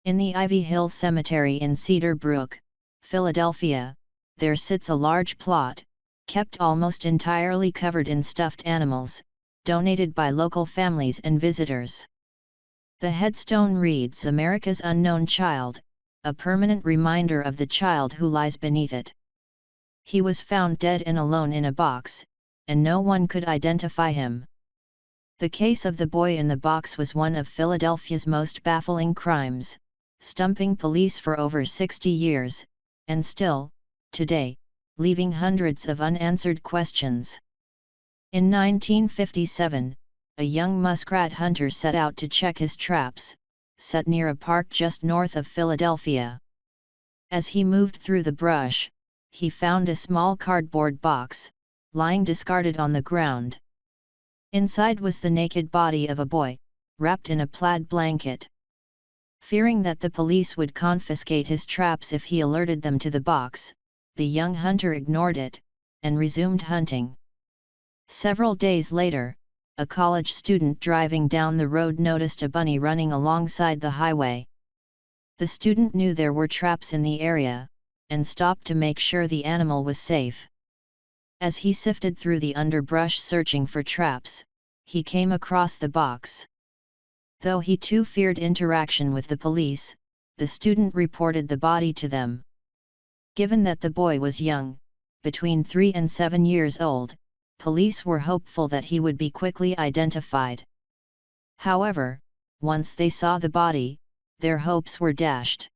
In the Ivy Hill Cemetery in Cedar Brook, Philadelphia, there sits a large plot, kept almost entirely covered in stuffed animals, donated by local families and visitors. The headstone reads "America's Unknown Child," a permanent reminder of the child who lies beneath it. He was found dead and alone in a box, and no one could identify him. The case of the boy in the box was one of Philadelphia's most baffling crimes, stumping police for over 60 years, and still, today, leaving hundreds of unanswered questions. In 1957, a young muskrat hunter set out to check his traps, set near a park just north of Philadelphia. As he moved through the brush, he found a small cardboard box, lying discarded on the ground. Inside was the naked body of a boy, wrapped in a plaid blanket. Fearing that the police would confiscate his traps if he alerted them to the box, the young hunter ignored it, and resumed hunting. Several days later, a college student driving down the road noticed a bunny running alongside the highway. The student knew there were traps in the area, and stopped to make sure the animal was safe. As he sifted through the underbrush searching for traps, he came across the box. Though he too feared interaction with the police, the student reported the body to them. Given that the boy was young, between 3 and 7 years old, police were hopeful that he would be quickly identified. However, once they saw the body, their hopes were dashed.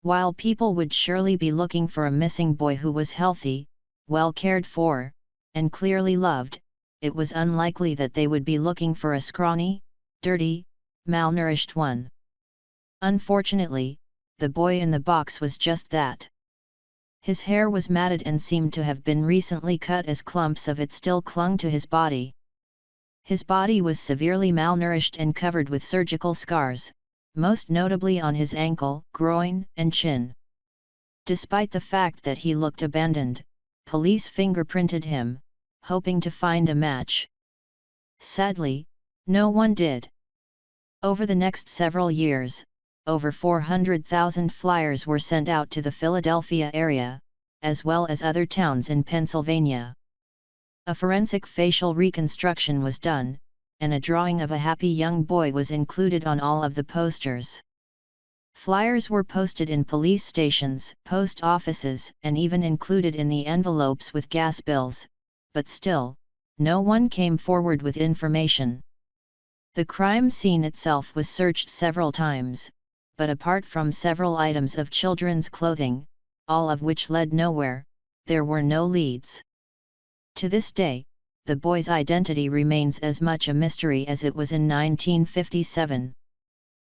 While people would surely be looking for a missing boy who was healthy, well cared for, and clearly loved, it was unlikely that they would be looking for a scrawny, dirty, malnourished one. Unfortunately, the boy in the box was just that. His hair was matted and seemed to have been recently cut, as clumps of it still clung to his body. His body was severely malnourished and covered with surgical scars, most notably on his ankle, groin, and chin. Despite the fact that he looked abandoned, police fingerprinted him, hoping to find a match. Sadly, no one did. Over the next several years, over 400,000 flyers were sent out to the Philadelphia area, as well as other towns in Pennsylvania. A forensic facial reconstruction was done, and a drawing of a happy young boy was included on all of the posters. Flyers were posted in police stations, post offices, and even included in the envelopes with gas bills, but still, no one came forward with information. The crime scene itself was searched several times, but apart from several items of children's clothing, all of which led nowhere, there were no leads. To this day, the boy's identity remains as much a mystery as it was in 1957.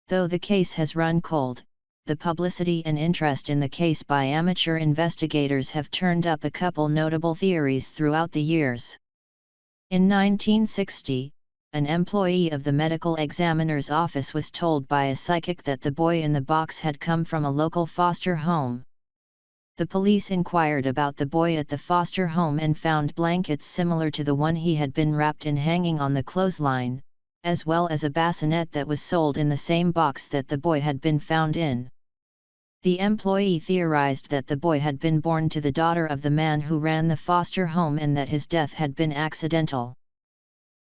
Though the case has run cold, the publicity and interest in the case by amateur investigators have turned up a couple notable theories throughout the years. In 1960, an employee of the medical examiner's office was told by a psychic that the boy in the box had come from a local foster home. The police inquired about the boy at the foster home and found blankets similar to the one he had been wrapped in hanging on the clothesline, as well as a bassinet that was sold in the same box that the boy had been found in. The employee theorized that the boy had been born to the daughter of the man who ran the foster home and that his death had been accidental.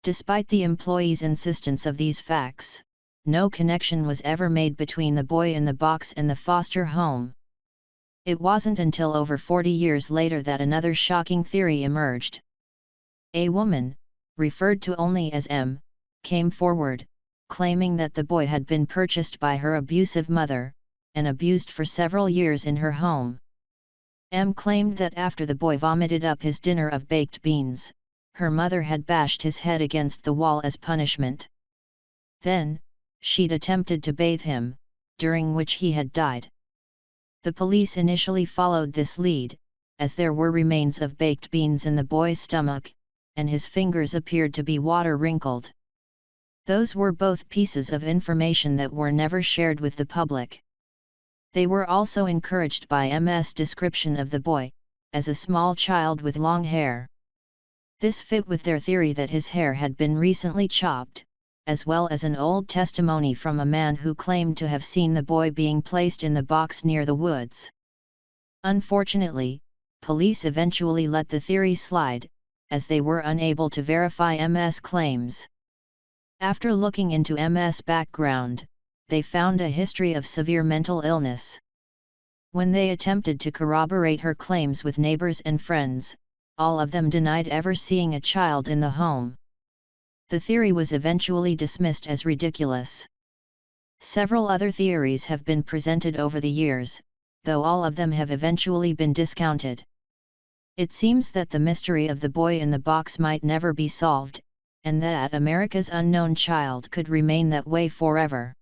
Despite the employee's insistence of these facts, no connection was ever made between the boy in the box and the foster home. It wasn't until over 40 years later that another shocking theory emerged. A woman, referred to only as M, came forward, claiming that the boy had been purchased by her abusive mother, and abused for several years in her home. M claimed that after the boy vomited up his dinner of baked beans, her mother had bashed his head against the wall as punishment. Then, she'd attempted to bathe him, during which he had died. The police initially followed this lead, as there were remains of baked beans in the boy's stomach, and his fingers appeared to be water-wrinkled. Those were both pieces of information that were never shared with the public. They were also encouraged by M's description of the boy, as a small child with long hair. This fit with their theory that his hair had been recently chopped, as well as an old testimony from a man who claimed to have seen the boy being placed in the box near the woods. Unfortunately, police eventually let the theory slide, as they were unable to verify MS' claims. After looking into MS' background, they found a history of severe mental illness. When they attempted to corroborate her claims with neighbors and friends, all of them denied ever seeing a child in the home. The theory was eventually dismissed as ridiculous. Several other theories have been presented over the years, though all of them have eventually been discounted. It seems that the mystery of the boy in the box might never be solved, and that America's unknown child could remain that way forever.